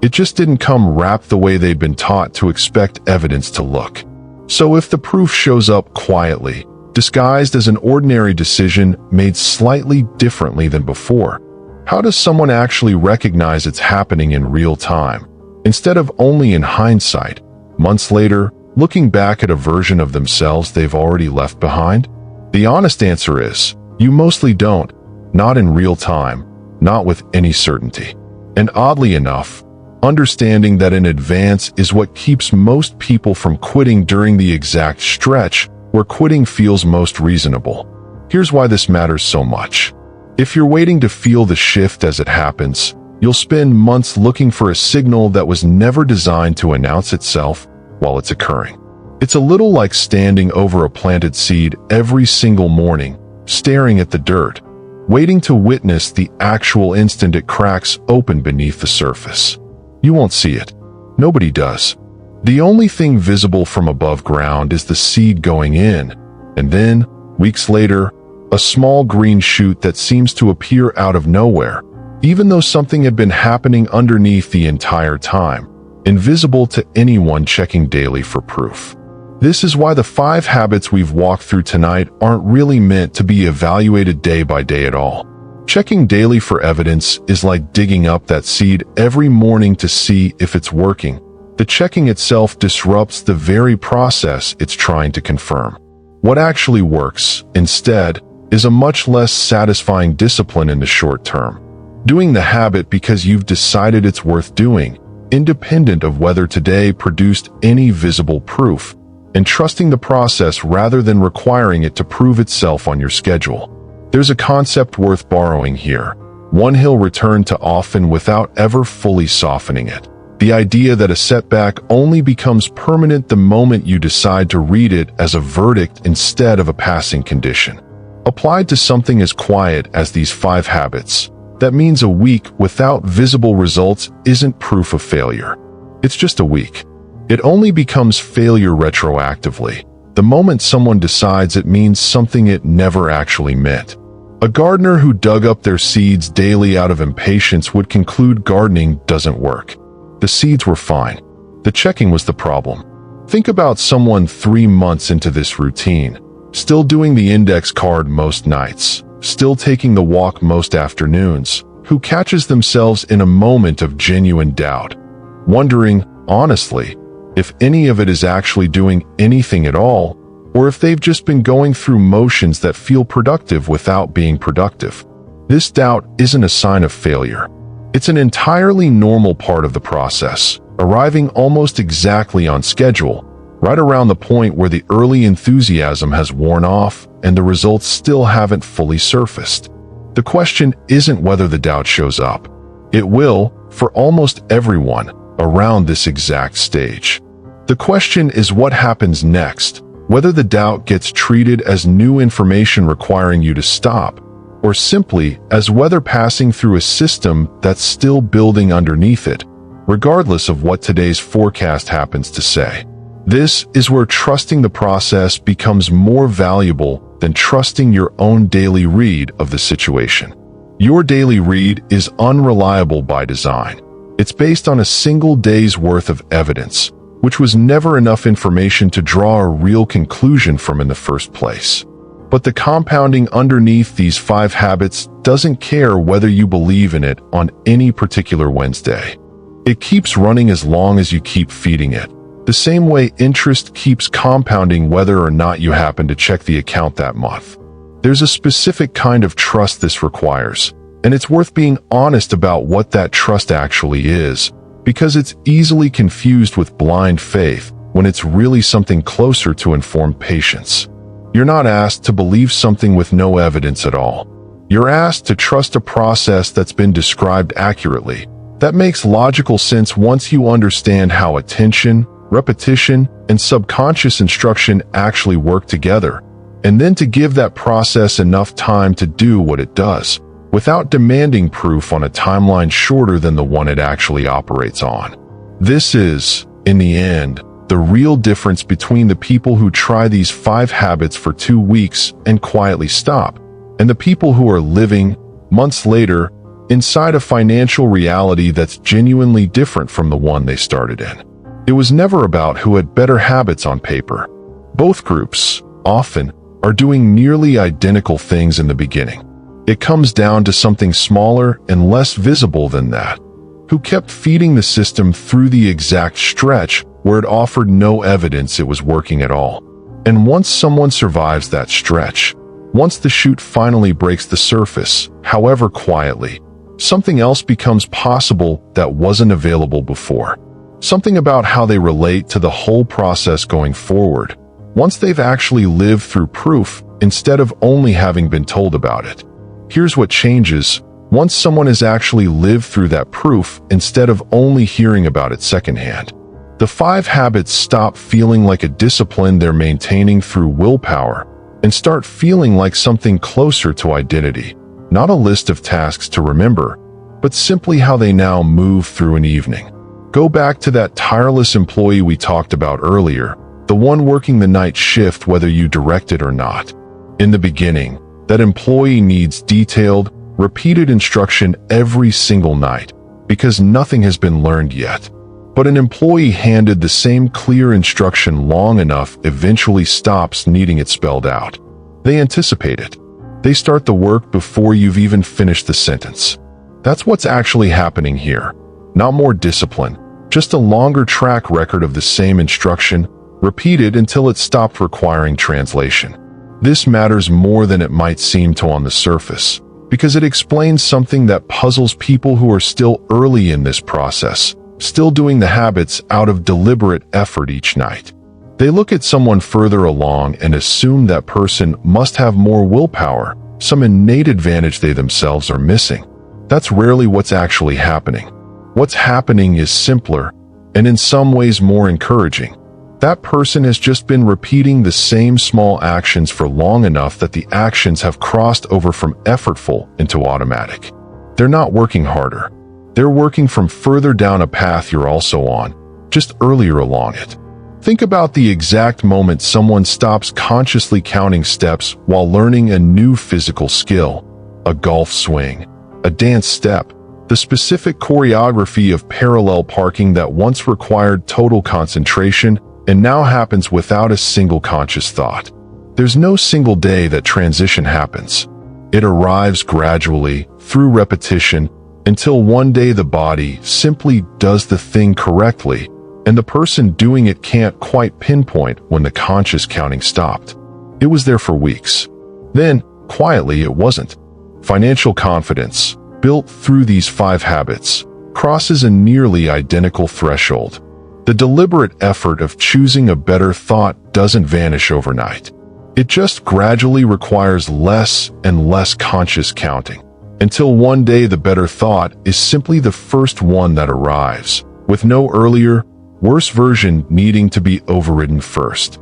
It just didn't come wrapped the way they've been taught to expect evidence to look. So if the proof shows up quietly, disguised as an ordinary decision made slightly differently than before, how does someone actually recognize it's happening in real time, instead of only in hindsight, months later, looking back at a version of themselves they've already left behind? The honest answer is, you mostly don't, not in real time, not with any certainty. And oddly enough, understanding that in advance is what keeps most people from quitting during the exact stretch where quitting feels most reasonable. Here's why this matters so much. If you're waiting to feel the shift as it happens, you'll spend months looking for a signal that was never designed to announce itself while it's occurring. It's a little like standing over a planted seed every single morning, staring at the dirt, waiting to witness the actual instant it cracks open beneath the surface. You won't see it. Nobody does. The only thing visible from above ground is the seed going in, and then, weeks later, a small green shoot that seems to appear out of nowhere, even though something had been happening underneath the entire time, invisible to anyone checking daily for proof. This is why the 5 habits we've walked through tonight aren't really meant to be evaluated day by day at all. Checking daily for evidence is like digging up that seed every morning to see if it's working. The checking itself disrupts the very process it's trying to confirm. What actually works, instead, is a much less satisfying discipline in the short term. Doing the habit because you've decided it's worth doing, independent of whether today produced any visible proof, and trusting the process rather than requiring it to prove itself on your schedule. There's a concept worth borrowing here, one he'll return to often without ever fully softening it. The idea that a setback only becomes permanent the moment you decide to read it as a verdict instead of a passing condition. Applied to something as quiet as these 5 habits, that means a week without visible results isn't proof of failure. It's just a week. It only becomes failure retroactively, the moment someone decides it means something it never actually meant. A gardener who dug up their seeds daily out of impatience would conclude gardening doesn't work. The seeds were fine. The checking was the problem. Think about someone 3 months into this routine, still doing the index card most nights, still taking the walk most afternoons, who catches themselves in a moment of genuine doubt, wondering, honestly, if any of it is actually doing anything at all, or if they've just been going through motions that feel productive without being productive. This doubt isn't a sign of failure. It's an entirely normal part of the process, arriving almost exactly on schedule, right around the point where the early enthusiasm has worn off and the results still haven't fully surfaced. The question isn't whether the doubt shows up. It will, for almost everyone, around this exact stage. The question is what happens next, whether the doubt gets treated as new information requiring you to stop, or simply as whether passing through a system that's still building underneath it, regardless of what today's forecast happens to say. This is where trusting the process becomes more valuable than trusting your own daily read of the situation. Your daily read is unreliable by design. It's based on a single day's worth of evidence, which was never enough information to draw a real conclusion from in the first place. But the compounding underneath these 5 habits doesn't care whether you believe in it on any particular Wednesday. It keeps running as long as you keep feeding it, the same way interest keeps compounding whether or not you happen to check the account that month. There's a specific kind of trust this requires, and it's worth being honest about what that trust actually is, because it's easily confused with blind faith when it's really something closer to informed patience. You're not asked to believe something with no evidence at all. You're asked to trust a process that's been described accurately. That makes logical sense once you understand how attention, repetition, and subconscious instruction actually work together, and then to give that process enough time to do what it does, without demanding proof on a timeline shorter than the one it actually operates on. This is, in the end, the real difference between the people who try these 5 habits for 2 weeks and quietly stop, and the people who are living, months later, inside a financial reality that's genuinely different from the one they started in. It was never about who had better habits on paper. Both groups, often, are doing nearly identical things in the beginning. It comes down to something smaller and less visible than that. Who kept feeding the system through the exact stretch where it offered no evidence it was working at all. And once someone survives that stretch, once the chute finally breaks the surface, however quietly, something else becomes possible that wasn't available before. Something about how they relate to the whole process going forward, once they've actually lived through proof instead of only having been told about it. Here's what changes once someone has actually lived through that proof instead of only hearing about it secondhand. The 5 habits stop feeling like a discipline they're maintaining through willpower and start feeling like something closer to identity, not a list of tasks to remember, but simply how they now move through an evening. Go back to that tireless employee we talked about earlier, the one working the night shift whether you direct it or not. In the beginning, that employee needs detailed, repeated instruction every single night because nothing has been learned yet. But an employee handed the same clear instruction long enough eventually stops needing it spelled out. They anticipate it. They start the work before you've even finished the sentence. That's what's actually happening here. Not more discipline, just a longer track record of the same instruction, repeated until it stopped requiring translation. This matters more than it might seem to on the surface, because it explains something that puzzles people who are still early in this process, still doing the habits out of deliberate effort each night. They look at someone further along and assume that person must have more willpower, some innate advantage they themselves are missing. That's rarely what's actually happening. What's happening is simpler, and in some ways more encouraging. That person has just been repeating the same small actions for long enough that the actions have crossed over from effortful into automatic. They're not working harder. They're working from further down a path you're also on, just earlier along it. Think about the exact moment someone stops consciously counting steps while learning a new physical skill, a golf swing, a dance step, the specific choreography of parallel parking that once required total concentration and now happens without a single conscious thought. There's no single day that transition happens. It arrives gradually, through repetition, until one day the body simply does the thing correctly, and the person doing it can't quite pinpoint when the conscious counting stopped. It was there for weeks. Then, quietly, it wasn't. Financial confidence, built through these 5 habits, crosses a nearly identical threshold. The deliberate effort of choosing a better thought doesn't vanish overnight. It just gradually requires less and less conscious counting, until one day the better thought is simply the first one that arrives, with no earlier, worse version needing to be overridden first.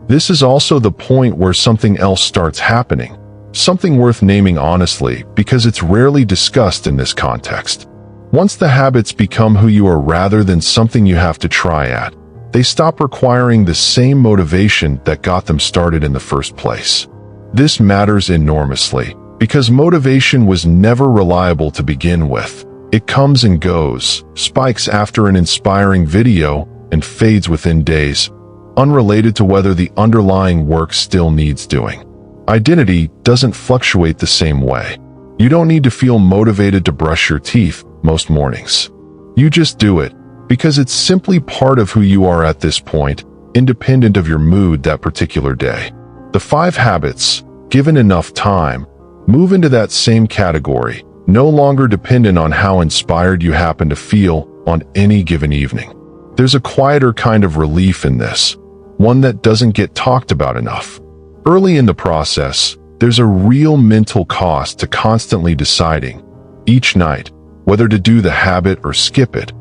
This is also the point where something else starts happening, something worth naming honestly because it's rarely discussed in this context. Once the habits become who you are rather than something you have to try at, they stop requiring the same motivation that got them started in the first place. This matters enormously, because motivation was never reliable to begin with. It comes and goes, spikes after an inspiring video, and fades within days, unrelated to whether the underlying work still needs doing. Identity doesn't fluctuate the same way. You don't need to feel motivated to brush your teeth most mornings. You just do it, because it's simply part of who you are at this point, independent of your mood that particular day. The 5 habits, given enough time, move into that same category, no longer dependent on how inspired you happen to feel on any given evening. There's a quieter kind of relief in this, one that doesn't get talked about enough. Early in the process, there's a real mental cost to constantly deciding, each night, whether to do the habit or skip it.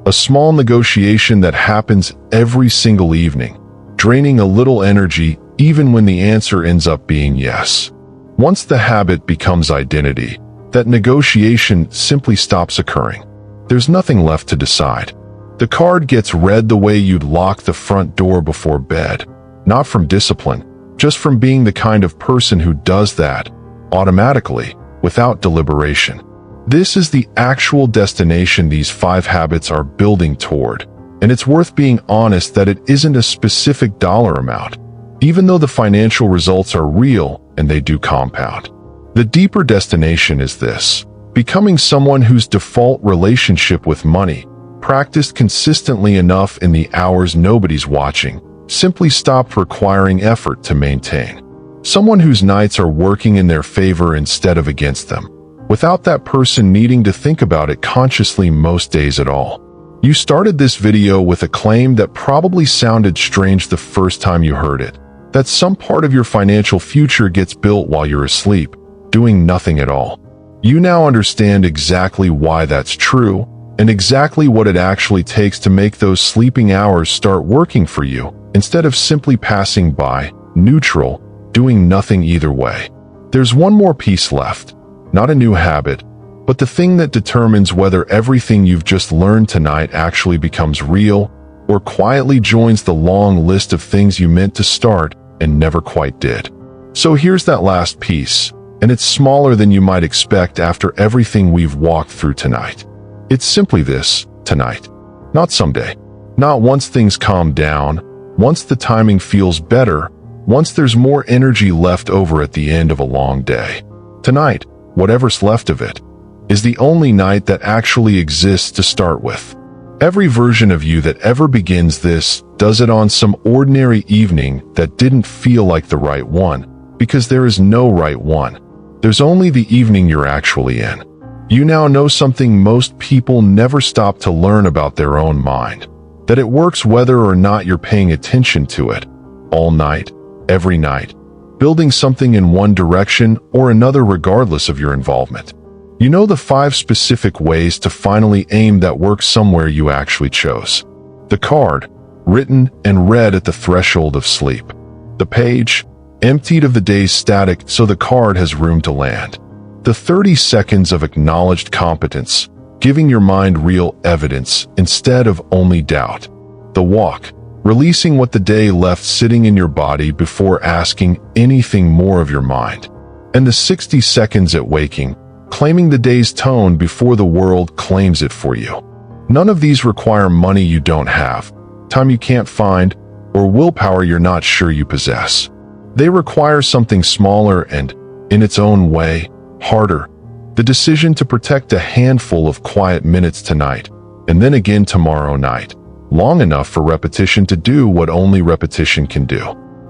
A small negotiation that happens every single evening, draining a little energy even when the answer ends up being yes. Once the habit becomes identity, that negotiation simply stops occurring. There's nothing left to decide. The card gets read the way you'd lock the front door before bed, not from discipline, just from being the kind of person who does that, automatically, without deliberation. This is the actual destination these 5 habits are building toward. And it's worth being honest that it isn't a specific dollar amount, even though the financial results are real and they do compound. The deeper destination is this: becoming someone whose default relationship with money, practiced consistently enough in the hours nobody's watching, simply stopped requiring effort to maintain. Someone whose nights are working in their favor instead of against them, without that person needing to think about it consciously most days at all. You started this video with a claim that probably sounded strange the first time you heard it, that some part of your financial future gets built while you're asleep, doing nothing at all. You now understand exactly why that's true, and exactly what it actually takes to make those sleeping hours start working for you, instead of simply passing by, neutral, doing nothing either way. There's one more piece left, not a new habit, but the thing that determines whether everything you've just learned tonight actually becomes real, or quietly joins the long list of things you meant to start and never quite did. So here's that last piece, and it's smaller than you might expect after everything we've walked through tonight. It's simply this: tonight. Not someday. Not once things calm down, once the timing feels better, once there's more energy left over at the end of a long day. Tonight, whatever's left of it, is the only night that actually exists to start with. Every version of you that ever begins this does it on some ordinary evening that didn't feel like the right one, because there is no right one. There's only the evening you're actually in. You now know something most people never stop to learn about their own mind, that it works whether or not you're paying attention to it, all night, every night, building something in one direction or another regardless of your involvement. You know the 5 specific ways to finally aim that work somewhere you actually chose. The card, written and read at the threshold of sleep. The page, emptied of the day's static so the card has room to land. The 30 seconds of acknowledged competence, giving your mind real evidence instead of only doubt. The walk, releasing what the day left sitting in your body before asking anything more of your mind. And the 60 seconds at waking, claiming the day's tone before the world claims it for you. None of these require money you don't have, time you can't find, or willpower you're not sure you possess. They require something smaller and, in its own way, harder: the decision to protect a handful of quiet minutes tonight, and then again tomorrow night, long enough for repetition to do what only repetition can do.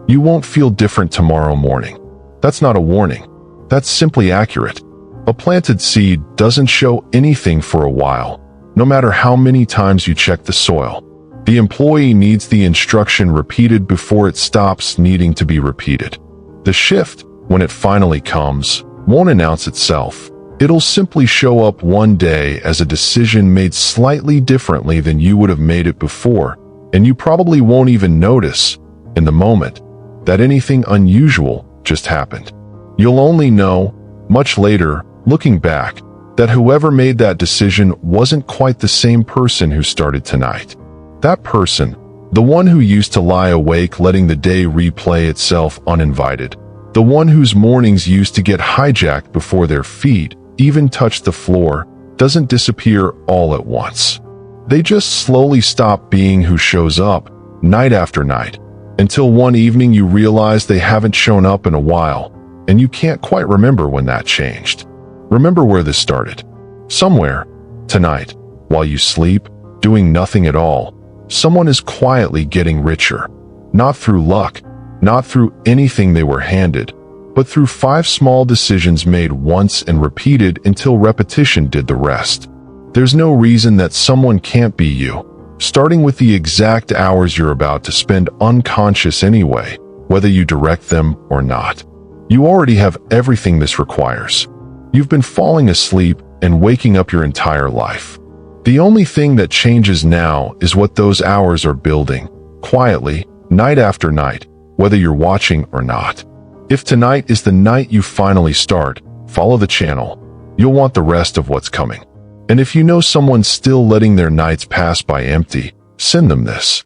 You won't feel different tomorrow morning. That's not a warning. That's simply accurate. A planted seed doesn't show anything for a while, no matter how many times you check the soil. The employee needs the instruction repeated before it stops needing to be repeated. The shift, when it finally comes, won't announce itself. It'll simply show up one day as a decision made slightly differently than you would have made it before, and you probably won't even notice, in the moment, that anything unusual just happened. You'll only know, much later, looking back, that whoever made that decision wasn't quite the same person who started tonight. That person, the one who used to lie awake letting the day replay itself uninvited, the one whose mornings used to get hijacked before their feet even touched the floor, doesn't disappear all at once. They just slowly stop being who shows up, night after night, until one evening you realize they haven't shown up in a while, and you can't quite remember when that changed. Remember where this started. Somewhere, tonight, while you sleep, doing nothing at all, someone is quietly getting richer. Not through luck, not through anything they were handed, but through 5 small decisions made once and repeated until repetition did the rest. There's no reason that someone can't be you, starting with the exact hours you're about to spend unconscious anyway, whether you direct them or not. You already have everything this requires. You've been falling asleep and waking up your entire life. The only thing that changes now is what those hours are building, quietly, night after night, whether you're watching or not. If tonight is the night you finally start, follow the channel. You'll want the rest of what's coming. And if you know someone still letting their nights pass by empty, send them this.